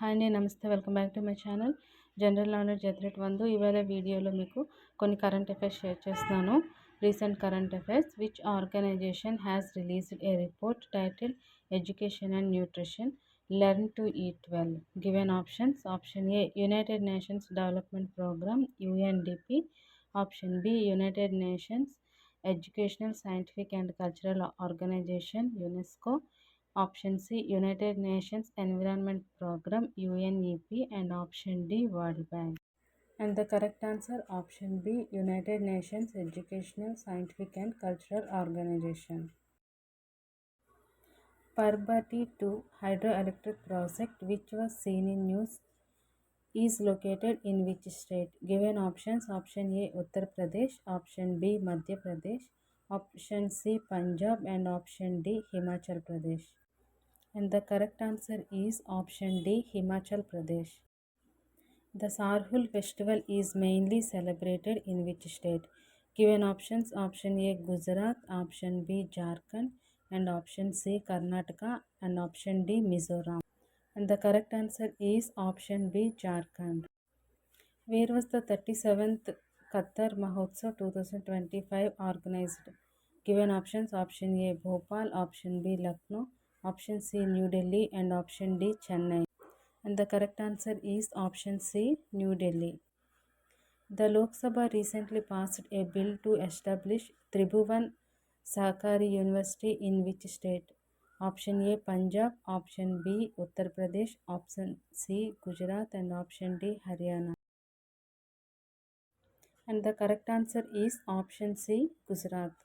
Hi అండి, నమస్తే. Welcome back to my channel general knowledge ఎథ్రెట్ 1. ఇవాళ వీడియోలో మీకు కొన్ని కరెంట్ అఫైర్స్ షేర్ చేస్తున్నాను. Recent current affairs. Which organisation has released a report title education and nutrition learn to eat well. Given options. Option A United Nations Development Programme UNDP. Option B United Nations Educational Scientific and Cultural Organisation UNESCO. Option C United Nations Environment Program UNEP. And option D World Bank. And the correct answer option B United Nations Educational Scientific and Cultural Organization. Parbati 2 hydroelectric project which was seen in news is located in which state? Given options. Option A Uttar Pradesh, option B Madhya Pradesh, option C Punjab, and option D Himachal Pradesh. And the correct answer is option D Himachal Pradesh. The Sarhul festival is mainly celebrated in which state? Given options. Option A Gujarat, option B Jharkhand, and option C Karnataka, and option D Mizoram. And the correct answer is option B Jharkhand. Where was the 37th Qatar Mahotsav 2025 organized? Given options. Option A Bhopal, option B Lucknow, option C New Delhi, and option D Chennai. And the correct answer is option C New Delhi. The Lok Sabha recently passed a bill to establish Tribhuvan Sahakari University in which state? Option A Punjab, option B Uttar Pradesh, option C Gujarat, and option D Haryana. And the correct answer is option C Gujarat.